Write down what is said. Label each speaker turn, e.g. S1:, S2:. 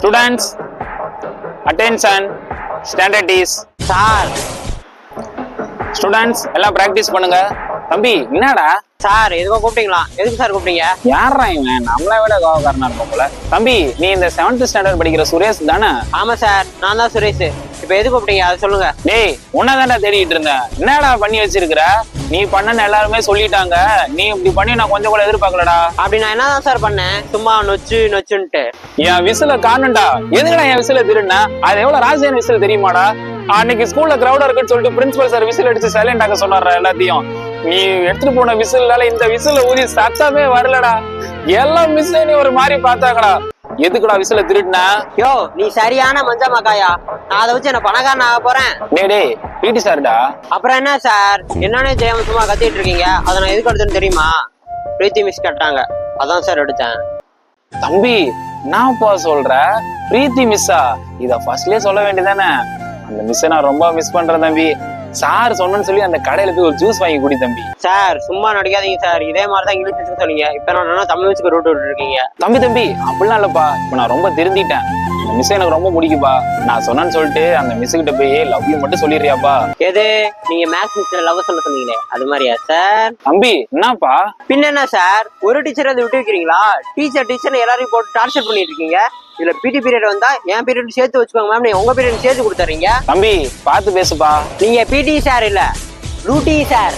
S1: Students, attention, standard is.
S2: Sir
S1: Students, எல்லாம் practice பண்ணுங்க. தம்பி, என்னடா?
S2: சார் எதுக்கோ கூப்பிட்டீங்களா? எதுக்கு சார் கூப்பிட்டீங்க?
S1: யாரா இவன்? நம்மளை விட கோவக்காரனா இருக்கும் போல. தம்பி, நீ இந்த 7th ஸ்டாண்டர்ட் படிக்கிற சுரேஷ் தானே?
S2: ஆமா சார், நான் தான் சுரேஷ். இப்ப எது கூப்பிட்டீங்க அதை சொல்லுங்க.
S1: டேய், உன்னதான்டா தேடிட்டு இருந்தேன். என்னடா பண்ணி வச்சிருக்கிற? நீ பண்ணன்னு எல்லாருமே சொல்லிட்டாங்க. நீ இப்படி பண்ணி நான் கொஞ்சம் கூட எதிர்பார்க்கலடா.
S2: அப்படி நான் என்னதான் சார் பண்ணேன்? சும்மா நொச்சுன்ட்டு.
S1: என் விசில காணும்டா. எதுக்குடா என் விசில திருடுன? அது எவ்வளவு ராசியான விசில் தெரியுமாடா? அன்னைக்கு ஸ்கூல்ல கிரௌடா இருக்குன்னு சொல்லிட்டு பிரின்சிபல் சார் விசில் அடிச்சு சைலண்ட் ஆக சொன்னாரு எல்லாத்தையும். நீ எடுத்துட்டு போன விசில்னால இந்த விசில ஊதி சத்தமே வரலடா. எல்லாம் மிஸ் நீ ஒரு மாதிரி பார்த்தாங்கடா. எதுக்குடா விசில திருடுனா?
S2: யோ, நீ சரியான மஞ்சா மக்காயா. நான் அதை வச்சு என்ன பணக்காரன் ஆக போறேன்.
S1: டேய் பிடி சார்டா.
S2: அப்புறம் என்ன சார், என்னன்னே தெரியாம சும்மா கத்திட்டு இருக்கீங்க. அதை நான் எதுக்கு எடுத்தேன்னு தெரியுமா? பிரீத்தி மிஸ் கேட்டாங்க, அதான் சார் எடுத்தேன்.
S1: தம்பி, நான்ப்பா சொல்ற பிரீத்தி மிஸ்ஸா? இத ஃபர்ஸ்ட்லயே சொல்ல வேண்டியதானே? அந்த மிஸ்ஸை நான் ரொம்ப மிஸ் பண்றேன் தம்பி. சார் சொன்னு சொல்லி அந்த கடையில போய் ஒரு ஜூஸ் வாங்கி குடி தம்பி.
S2: சார் சும்மா நடிக்காதீங்க சார். இதே மாதிரிதான் இங்கிலீஷ் மிஸ்க்கு சொன்னீங்க. இப்ப நான் தமிழ் மிஸ்க்கு ரூட் விட்டு இருக்கீங்க.
S1: தம்பி அப்படிலாம் இல்லப்பா. இப்ப நான் ரொம்ப திருந்திட்டேன். அந்த மிஸ் எனக்கு ரொம்ப பிடிக்குப்பா. நான் சொன்னேன்னு சொல்லிட்டு அந்த மிஸ் கிட்ட போய் லவ் யூ மட்டும் சொல்லிடுறியாப்பா?
S2: எது, நீங்க மேத்ஸ் மிஸ்ல லவ் சொல்ல சொன்னீங்களே அது மாதிரியா சார்?
S1: தம்பி என்னப்பா?
S2: பின்ன என்ன சார், ஒரு டீச்சர் அதை விட்டு வைக்கிறீங்களா? டீச்சர் எல்லாரையும் போட்டு டார்ச்சர் பண்ணிட்டு இருக்கீங்க. இதுல பிடி பீரியட் வந்தா என் பீரியட் சேர்த்து வச்சுக்கோங்க மேம். நீங்க உங்க பீரியட் சேர்த்து கொடுத்துறீங்க.
S1: தம்பி பார்த்து பேசுப்பா.
S2: நீங்க பிடி சார் இல்ல, லூட்டி சார்.